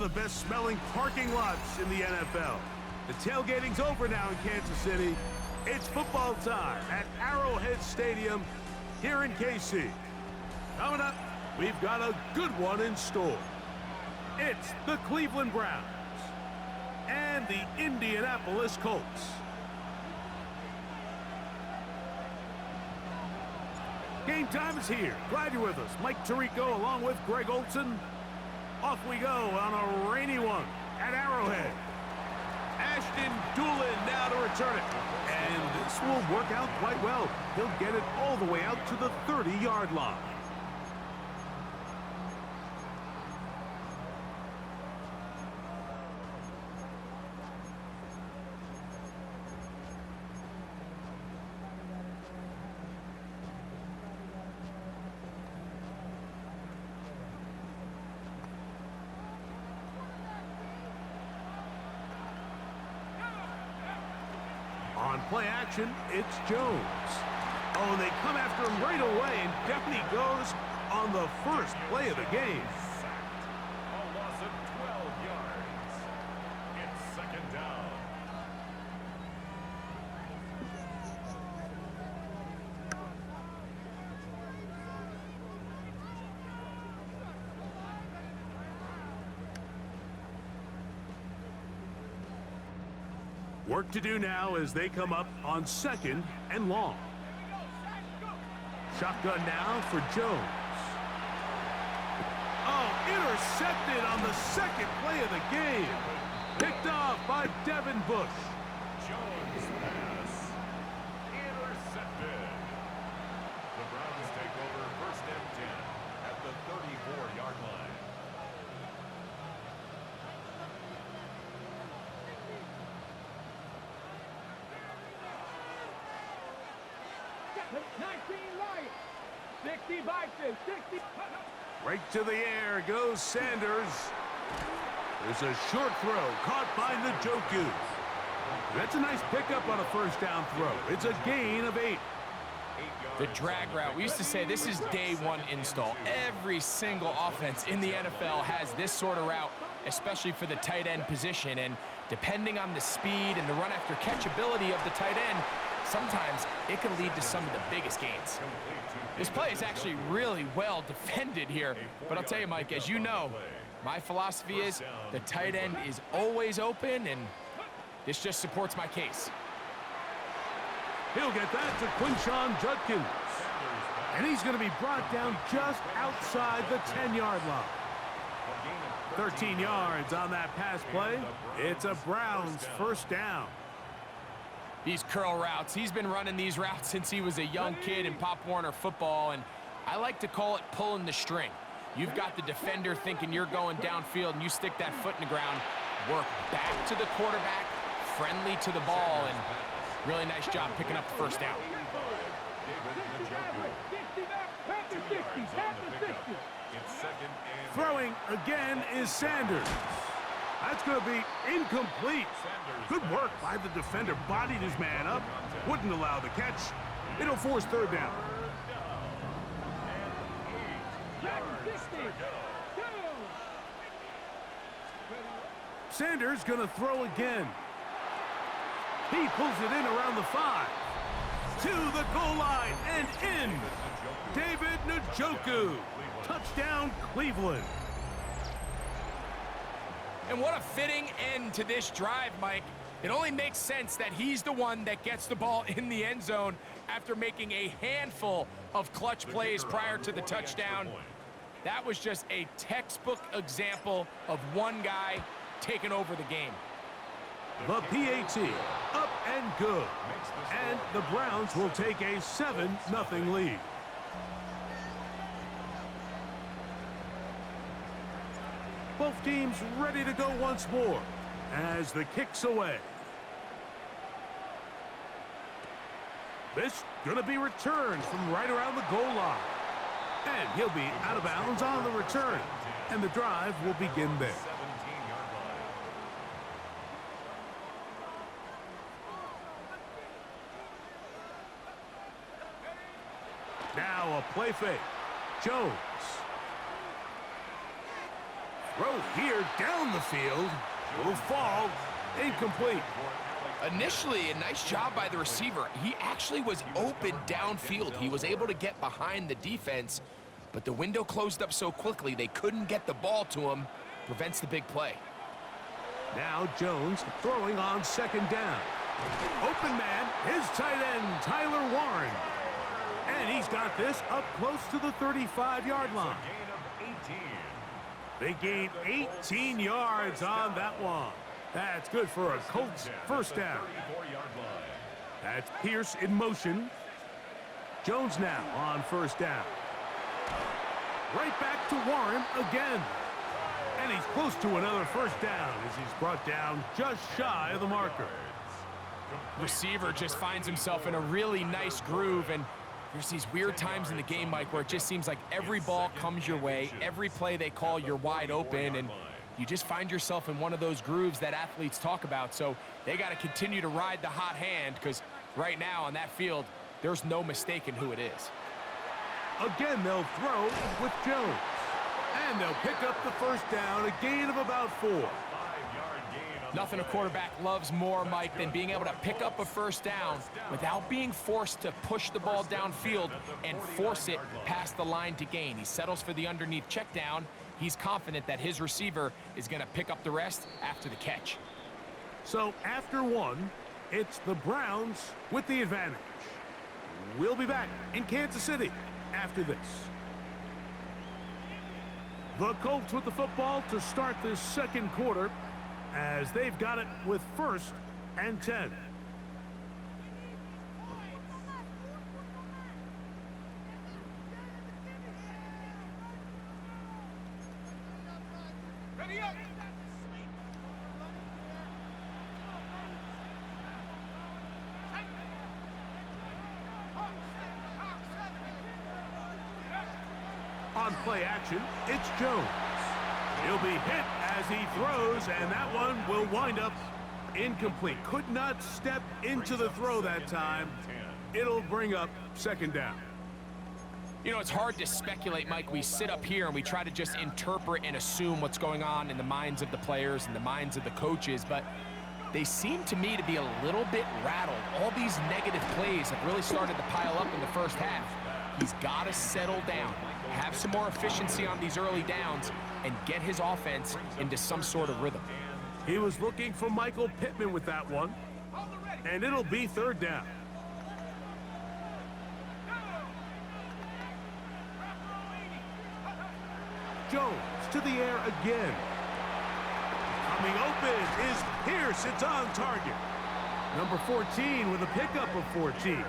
The best smelling parking lots in the NFL. The tailgating's over now in Kansas City. It's football time at Arrowhead Stadium here in KC. Coming up, we've got a good one in store. It's the Cleveland Browns and the Indianapolis Colts. Game time is here. Glad you're with us. Mike Tirico along with Greg Olson. Off we go on a rainy one at Arrowhead. Ashton Doolin now to return it. And this will work out quite well. He'll get it all the way out to the 30-yard line. On play action, it's Jones. Oh, and they come after him right away, and down he goes on the first play of the game. A loss of 12 yards. It's second down. Work to do now as they come up on 2nd and long. Shotgun now for Jones. Oh, intercepted on the second play of the game. Picked off by Devin Bush. Jones pass. Intercepted. The Browns take over 1st and 10 at the 34-yard line. Right to the air goes Sanders. There's a short throw caught by Njoku. That's a nice pickup on a first down throw. It's a gain of 8. The drag route, we used to say this is day one install. Every single offense in the NFL has this sort of route, especially for the tight end position. And depending on the speed and the run after catch ability of the tight end, sometimes it can lead to some of the biggest gains. This play is actually really well defended here. But I'll tell you, Mike, as you know, my philosophy is the tight end is always open, and this just supports my case. He'll get that to Quinshon Judkins. And he's going to be brought down just outside the 10-yard line. 13 yards on that pass play. It's a Browns first down. These curl routes, he's been running these routes since he was a young kid in Pop Warner football, and I like to call it pulling the string. You've got the defender thinking you're going downfield, and you stick that foot in the ground, work back to the quarterback, friendly to the ball, and really nice job picking up the first down. Throwing again is Sanders. That's going to be incomplete. Good work by the defender. Bodied his man up. Wouldn't allow the catch. It'll force 3rd down. Sanders going to throw again. He pulls it in around the 5. To the goal line and in. David Njoku. Touchdown, Cleveland. And what a fitting end to this drive, Mike. It only makes sense that he's the one that gets the ball in the end zone after making a handful of clutch plays prior to the touchdown. That was just a textbook example of one guy taking over the game. The PAT up and good. And the Browns will take a 7-0 lead. Both teams ready to go once more as the kick's away. This gonna be returned from right around the goal line. And he'll be out of bounds on the return. And the drive will begin there. Now a play fake. Jones. Throw here down the field. Will fall. Incomplete. Initially, a nice job by the receiver. He actually was open downfield. He was able to get behind the defense, but the window closed up so quickly they couldn't get the ball to him. Prevents the big play. Now Jones throwing on second down. Open man, his tight end, Tyler Warren. And he's got this up close to the 35-yard line. They gained 18 yards on that one. That's good for a Colts first down. That's Pierce in motion. Jones now on first down. Right back to Warren again. And he's close to another first down as he's brought down just shy of the marker. Receiver just finds himself in a really nice groove, and there's these weird times in the game, Mike, where it just seems like every ball comes your way, every play they call, you're wide open, and you just find yourself in one of those grooves that athletes talk about. So they got to continue to ride the hot hand, because right now on that field, there's no mistaking who it is. Again, they'll throw with Jones. And they'll pick up the first down, a gain of about 4. Nothing a quarterback loves more, Mike, than being able to pick up a first down without being forced to push the ball downfield and force it past the line to gain. He settles for the underneath check down. He's confident that his receiver is going to pick up the rest after the catch. So after one, it's the Browns with the advantage. We'll be back in Kansas City after this. The Colts with the football to start this second quarter, as they've got it with 1st and 10. On play action, it's Jones. He'll be hit as he throws, and that one will wind up incomplete. Could not step into the throw that time. It'll bring up second down. You know, it's hard to speculate, Mike. We sit up here and we try to just interpret and assume what's going on in the minds of the players and the minds of the coaches, but they seem to me to be a little bit rattled. All these negative plays have really started to pile up in the first half. He's got to settle down, have some more efficiency on these early downs, and get his offense into some sort of rhythm. He was looking for Michael Pittman with that one, and it'll be third down. Jones to the air again. Coming open is Pierce. It's on target. Number 14 with a pickup of 14.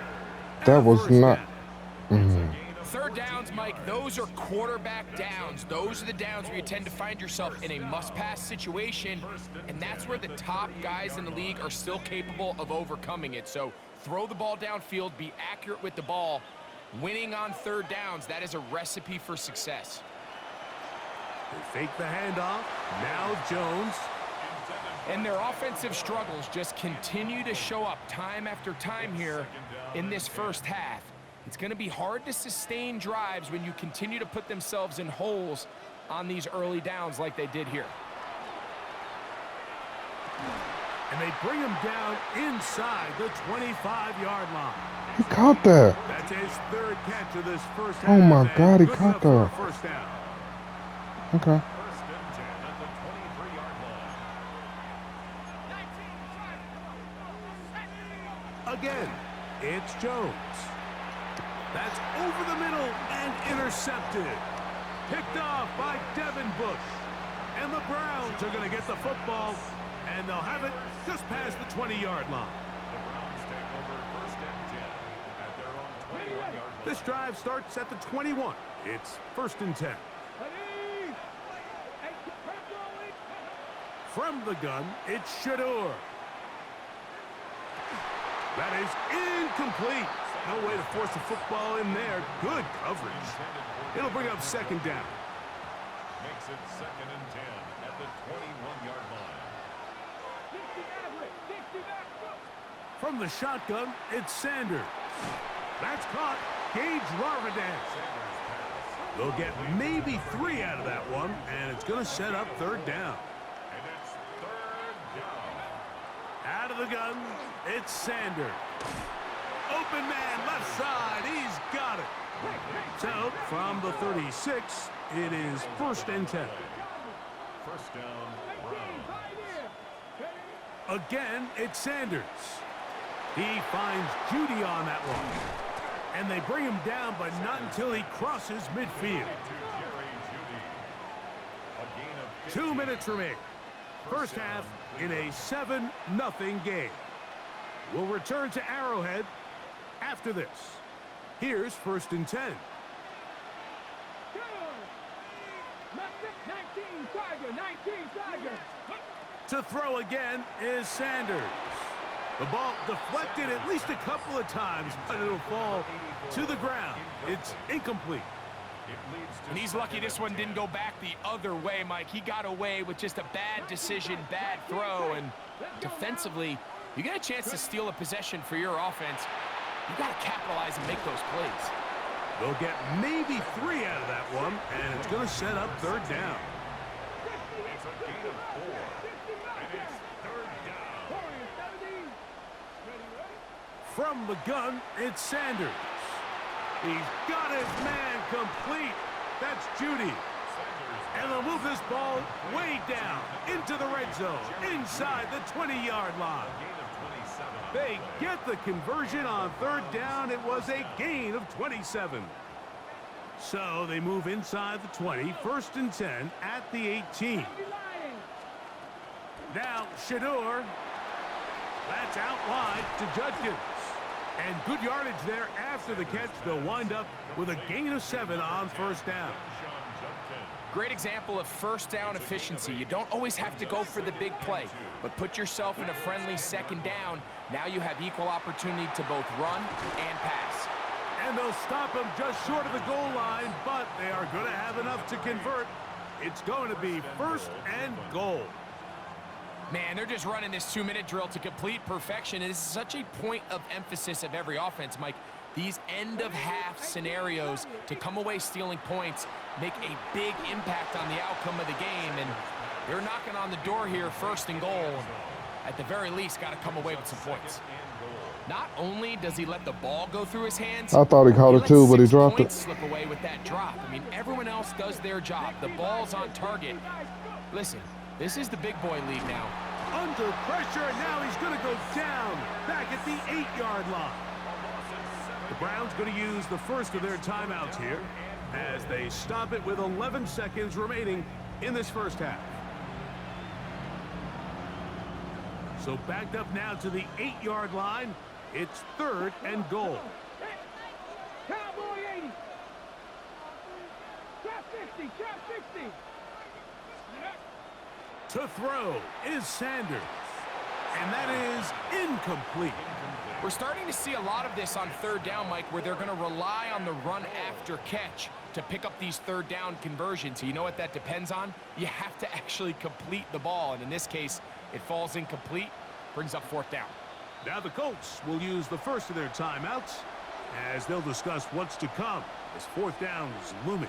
That was not... Third downs, Mike, those are quarterback downs. Those are the downs where you tend to find yourself in a must-pass situation, and that's where the top guys in the league are still capable of overcoming it. So throw the ball downfield, be accurate with the ball. Winning on third downs, that is a recipe for success. They fake the handoff. Now Jones. And their offensive struggles just continue to show up time after time here in this first half. It's going to be hard to sustain drives when you continue to put themselves in holes on these early downs like they did here. And they bring him down inside the 25-yard line. He caught that. That's his third catch of this first half. Oh my God, he Good caught enough for a that. first down. Okay. First and 10 at the 23-yard line. Again, it's Jones. That's over the middle and intercepted. Picked off by Devin Bush. And the Browns are going to get the football, and they'll have it just past the 20-yard line. The Browns take over first and 10 at their own 21-yard line. This drive starts at the 21. It's first and 10. From the gun, it's Shador. That is incomplete. No way to force the football in there. Good coverage. It'll bring up second down. Makes it second and 10 at the 21-yard line. From the shotgun, it's Sanders. That's caught. Gage Larvadan. They'll get maybe 3 out of that one, and it's going to set up third down. And it's third down. Out of the gun, it's Sanders. Open man, left side, he's got it. So, from the 36, it is 1st and 10. First down, Browns. Again, it's Sanders. He finds Judy on that one. And they bring him down, but not until he crosses midfield. 2 minutes remain. First half in a 7-0 game. We'll return to Arrowhead after this. Here's 1st and 10. To throw again is Sanders. The ball deflected at least a couple of times, but it'll fall to the ground. It's incomplete. And he's lucky this one didn't go back the other way, Mike. He got away with just a bad decision, bad throw, and defensively, you get a chance to steal a possession for your offense. You got to capitalize and make those plays. They'll get maybe 3 out of that one, and it's going to set up third down. It's a gain of 4. And it's third down. From the gun, it's Sanders. He's got his man complete. That's Judy. And they'll move this ball way down into the red zone, inside the 20-yard line. They get the conversion on third down. It was a gain of 27. So they move inside the 20, 1st and 10 at the 18. Now Shador. That's out wide to Judkins. And good yardage there after the catch. They'll wind up with a gain of 7 on first down. Great example of first down efficiency. You don't always have to go for the big play, but put yourself in a friendly second down. Now you have equal opportunity to both run and pass. And they'll stop him just short of the goal line, but they are going to have enough to convert. It's going to be 1st and goal. Man, they're just running this 2-minute drill to complete perfection. And this is such a point of emphasis of every offense, Mike. These end-of-half scenarios to come away stealing points make a big impact on the outcome of the game. And they're knocking on the door here, 1st and goal. At the very least, got to come away with some points. Not only does he let the ball go through his hands, I thought he caught it too, but he dropped it. Slip away with that drop. I mean, everyone else does their job. The ball's on target. Listen, this is the big boy league now. Under pressure, and now he's going to go down back at the 8-yard line. The Browns going to use the first of their timeouts here as they stop it with 11 seconds remaining in this first half. So backed up now to the 8-yard line. It's 3rd and goal. Cowboy 80. Trap 60. Trap 60. To throw is Sanders. And that is incomplete. We're starting to see a lot of this on third down, Mike, where they're going to rely on the run after catch to pick up these third down conversions. You know what that depends on? You have to actually complete the ball. And in this case, it falls incomplete, brings up 4th down. Now the Colts will use the first of their timeouts as they'll discuss what's to come as 4th down is looming.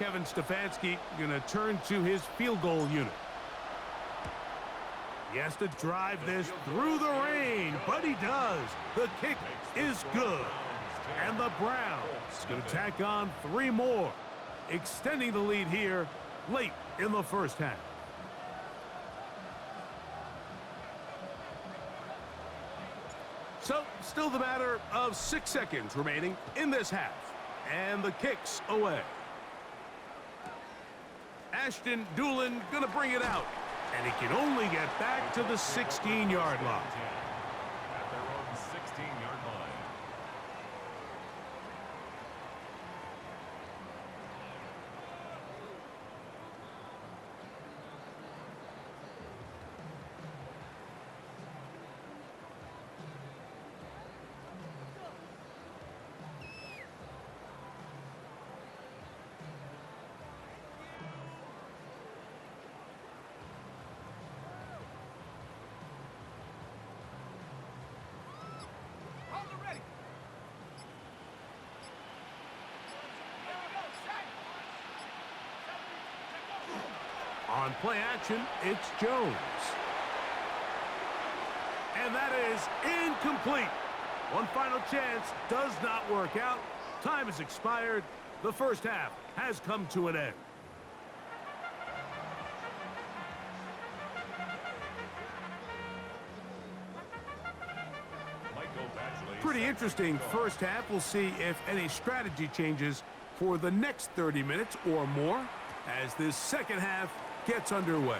Kevin Stefanski going to turn to his field goal unit. He has to drive this through the rain, but he does. The kick is good. And the Browns going to tack on 3 more, extending the lead here late in the first half. So, still the matter of 6 seconds remaining in this half. And the kick's away. Ashton Doolin going to bring it out. And he can only get back to the 16-yard line. At their own 16-yard line. On play action, it's Jones. And that is incomplete. One final chance does not work out. Time has expired. The first half has come to an end. Pretty interesting first half. We'll see if any strategy changes for the next 30 minutes or more as this second half gets underway.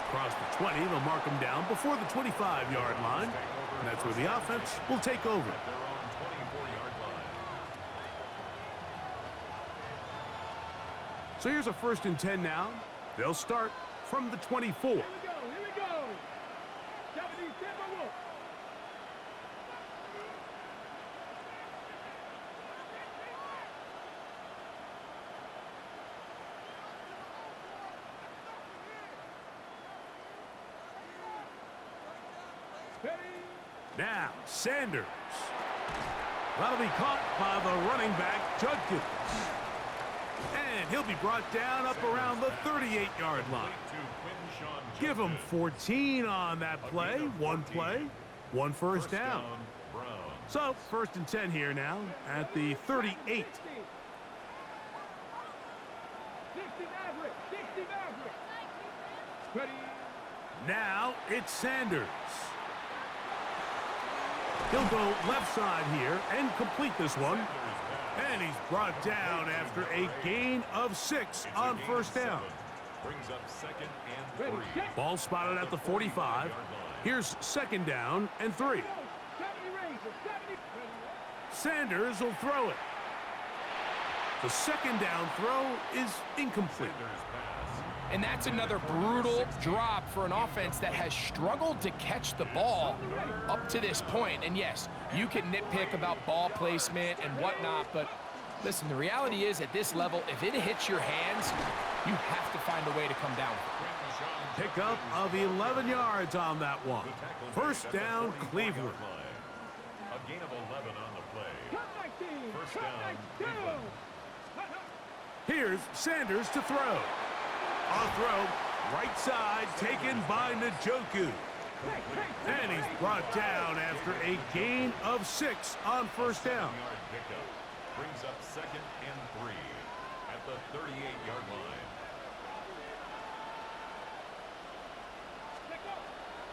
Across the 20, they'll mark them down before the 25-yard line. And that's where the offense will take over. So here's a 1st and 10 now. They'll start from the 24. Here we go. 70 Timberwolves. Now, Sanders. That'll be caught by the running back, Judkins. And he'll be brought down up around the 38-yard line. Give him 14 on that play. One first down. So, 1st and 10 here now at the 38. 60 Maverick. 60 Maverick. Ready. Now, it's Sanders. He'll go left side here and complete this one. And he's brought down after a gain of 6 on 1st down. Brings up 2nd and 3. Ball spotted at the 45. Here's 2nd down and 3. 70 Rangers. 70. Sanders will throw it. The 2nd down throw is incomplete. And that's another brutal drop for an offense that has struggled to catch the ball up to this point. And yes, you can nitpick about ball placement and whatnot, but listen, the reality is at this level, if it hits your hands, you have to find a way to come down with it. Pickup of 11 yards on that one. 1st down, Cleveland. A gain of 11 on the play. Cut 19. First Cut down, 19. Cleveland. Here's Sanders to throw. On throw, right side, taken by Njoku. And he's brought down after a gain of 6 on 1st down. Brings up 2nd and 3 at the 38-yard line.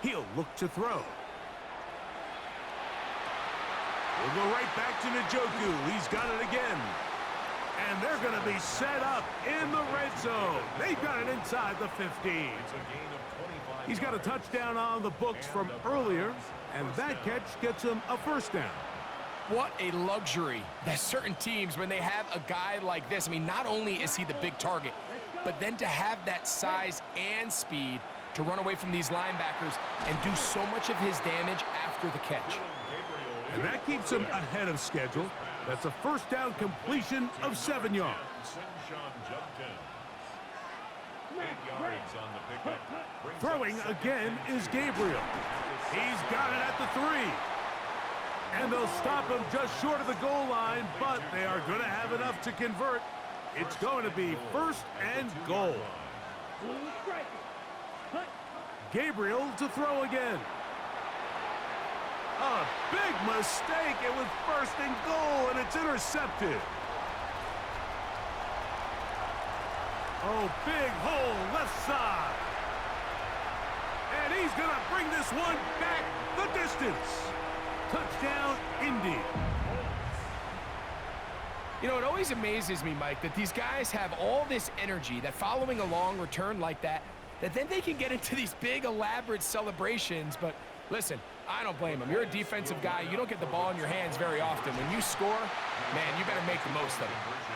He'll look to throw. We'll go right back to Njoku. He's got it again. And they're going to be set up in the red zone. They've got it inside the 15. It's a gain of 25. He's got a touchdown on the books from earlier, and that catch gets him a 1st down. What a luxury that certain teams, when they have a guy like this, I mean, not only is he the big target, but then to have that size and speed to run away from these linebackers and do so much of his damage after the catch. And that keeps him ahead of schedule. That's a 1st down completion of 7 yards. Throwing again is Gabriel. He's got it at the 3. And they'll stop him just short of the goal line, but they are going to have enough to convert. It's going to be 1st and goal. Gabriel to throw again. A big mistake. It was 1st and goal, and it's intercepted. Oh, big hole left side. And he's going to bring this one back the distance. Touchdown, Indy. You know, it always amazes me, Mike, that these guys have all this energy, that following a long return like that then they can get into these big, elaborate celebrations. But listen, I don't blame them. You're a defensive guy. You don't get the ball in your hands very often. When you score, man, you better make the most of it.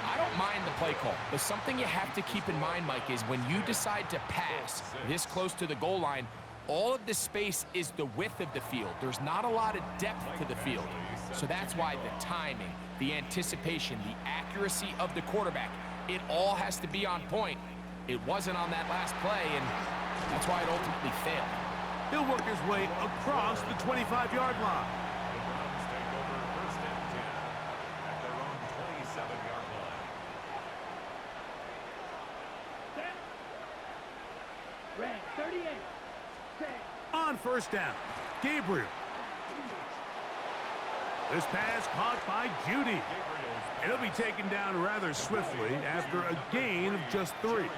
I don't mind the play call, but something you have to keep in mind, Mike, is when you decide to pass this close to the goal line, all of the space is the width of the field. There's not a lot of depth to the field. So that's why the timing, the anticipation, the accuracy of the quarterback, it all has to be on point. It wasn't on that last play, and that's why it ultimately failed. He'll work his way across the 25-yard line. The Browns take over 1st and 10 at their own 27-yard line. On first down, Gabriel. This pass caught by Judy. It'll be taken down rather swiftly after a gain of just 3. A 3-yard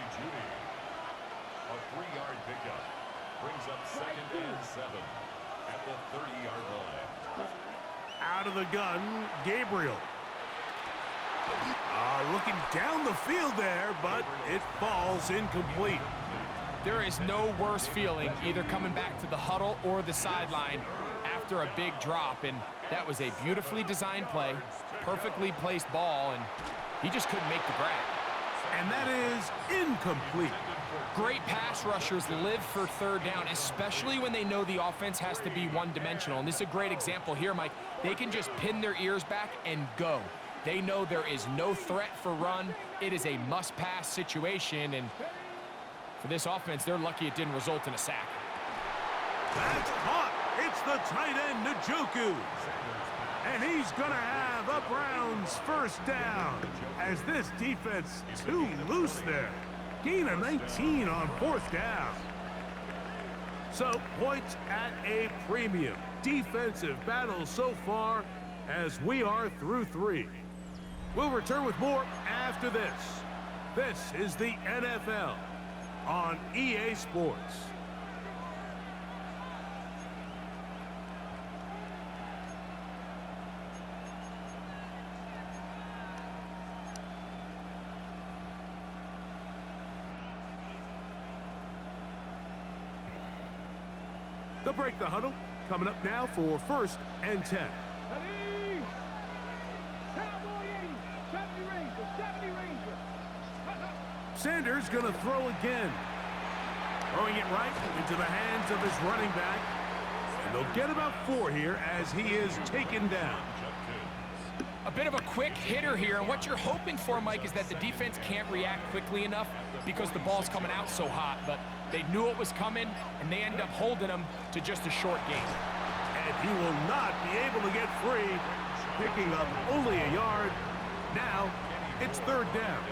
pickup brings up 2nd and 7 at the 30-yard line. Out of the gun, Gabriel. Looking down the field there, but it falls incomplete. There is no worse feeling either coming back to the huddle or the sideline after a big drop, and that was a beautifully designed play, perfectly placed ball, and he just couldn't make the grab. And that is incomplete. Great pass rushers live for third down, especially when they know the offense has to be one-dimensional. And this is a great example here, Mike. They can just pin their ears back and go. They know there is no threat for run. It is a must-pass situation, and for this offense, they're lucky it didn't result in a sack. That's caught. It's the tight end, Njoku. And he's going to have a Browns first down as this defense too loose there. Gain of 19 on 4th down. So points at a premium. Defensive battle so far as we are through 3. We'll return with more after this. This is the NFL on EA Sports. They'll break the huddle. Coming up now for 1st and 10. Sanders going to throw again. Throwing it right into the hands of his running back. And they'll get about 4 here as he is taken down. A bit of a quick hitter here, and what you're hoping for, Mike, is that the defense can't react quickly enough because the ball's coming out so hot. But they knew it was coming, and they end up holding him to just a short gain. And he will not be able to get free, picking up only a yard. Now it's 3rd down.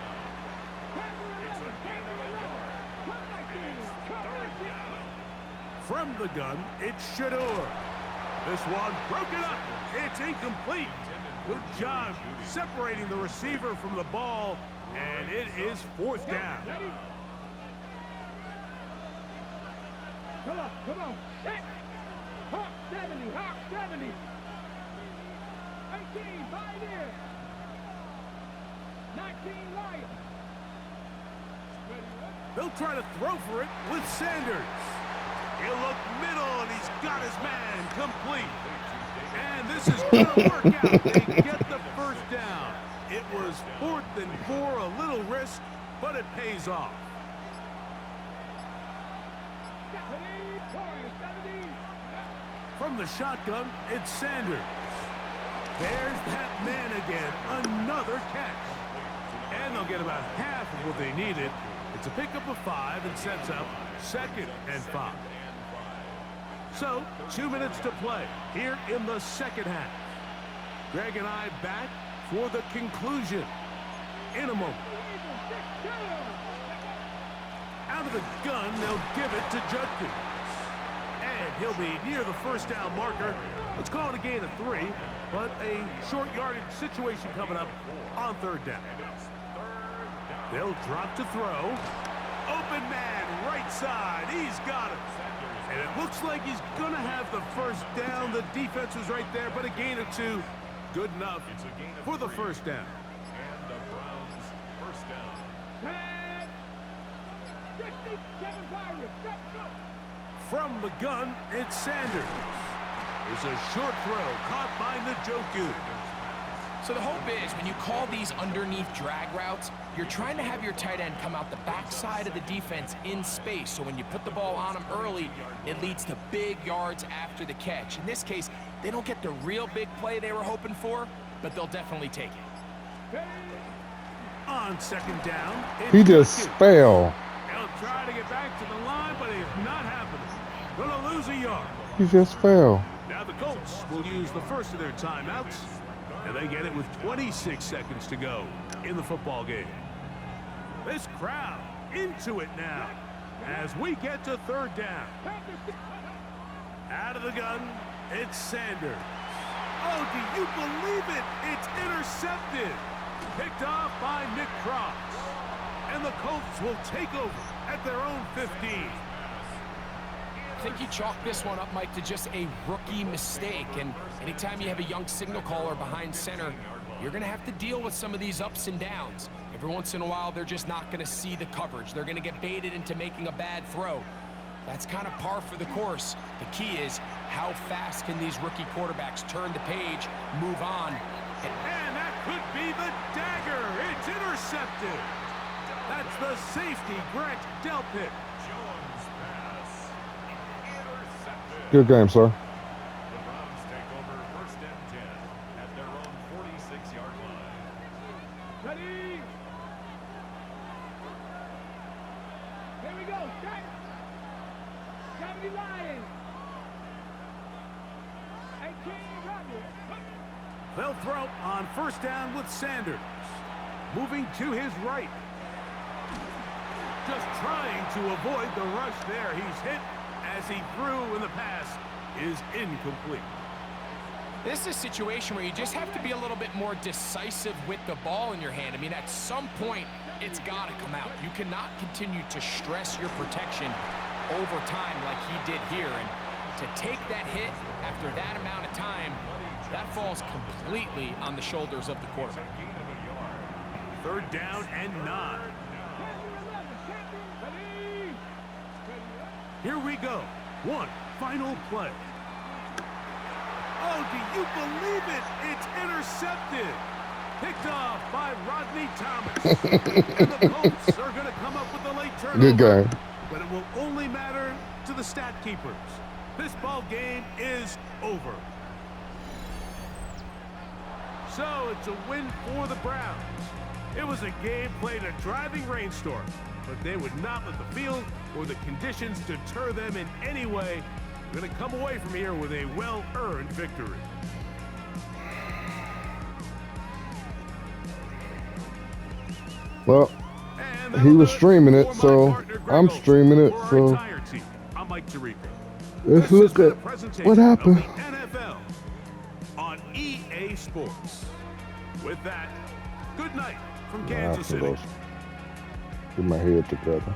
From the gun, it's Shador. This one broken up. It's incomplete. Good job separating the receiver from the ball, and it is 4th down. Come on. Set. Hawk 70, Hawk 70. 18, right there. 19, Lion. They'll try to throw for it with Sanders. He'll look middle, and he's got his man complete. And this is going to work out. They get the first down. It was 4th and 4, a little risk, but it pays off. From the shotgun, it's Sanders. There's that man again, another catch. And they'll get about half of what they needed. It's a pickup of 5 and sets up 2nd and 5. So, 2 minutes to play here in the second half. Greg and I back for the conclusion in a moment. Out of the gun, they'll give it to Judkins. And he'll be near the first down marker. Let's call it a gain of 3, but a short yardage situation coming up on 3rd down. They'll drop to throw. Open man, right side. He's got it. And it looks like he's going to have the first down. The defense was right there, but a gain of 2. Good enough for the first down. And the Browns first down. From the gun, it's Sanders. It's a short throw caught by Njoku. So the hope is when you call these underneath drag routes, you're trying to have your tight end come out the backside of the defense in space. So when you put the ball on him early, it leads to big yards after the catch. In this case, they don't get the real big play they were hoping for, but they'll definitely take it. On 2nd down, He just Judkins. fell. They'll try to get back to the line, but it's not happening. Gonna lose a yard. He just fell. Now the Colts will use the first of their timeouts, and they get it with 26 seconds to go in the football game. This crowd into it now. As we get to third down. Out of the gun, it's Sanders. Oh, do you believe it? It's intercepted. Picked off by Nick Cross. And the Colts will take over at their own 15. I think you chalk this one up, Mike, to just a rookie mistake. And anytime you have a young signal caller behind center, you're going to have to deal with some of these ups and downs. Every once in a while, they're just not going to see the coverage. They're going to get baited into making a bad throw. That's kind of par for the course. The key is how fast can these rookie quarterbacks turn the page, move on. And that could be the dagger. It's intercepted. That's the safety, Greg Delpit. Jones pass. Intercepted. Good game, sir. The Browns take over first and 10 at their own 46-yard line. Ready? Here we go. Start. 70 Lions. 18 Rodgers. They'll throw on first down with Sanders. Moving to his right. Just trying to avoid the rush there. He's hit as he threw, and the pass is incomplete. This is a situation where you just have to be a little bit more decisive with the ball in your hand. I mean, at some point, it's got to come out. You cannot continue to stress your protection over time like he did here. And to take that hit after that amount of time, that falls completely on the shoulders of the quarterback. Third down and 9. Here we go. One final play. Oh, do you believe it? It's intercepted. Picked off by Rodney Thomas. And the Colts are going to come up with a late turnover. Good game. But it will only matter to the stat keepers. This ball game is over. So it's a win for the Browns. It was a game played in a driving rainstorm, but they would not let the field or the conditions deter them in any way. They're going to come away from here with a well-earned victory. Well, And he was that'll do streaming for it, my so partner, Greg I'm Olson. streaming it, For our so entire team, I'm Mike Tirico. let's This has look been a at presentation what happened. of the NFL on EA Sports. With that, good night from Nah, Kansas City. Get my head together.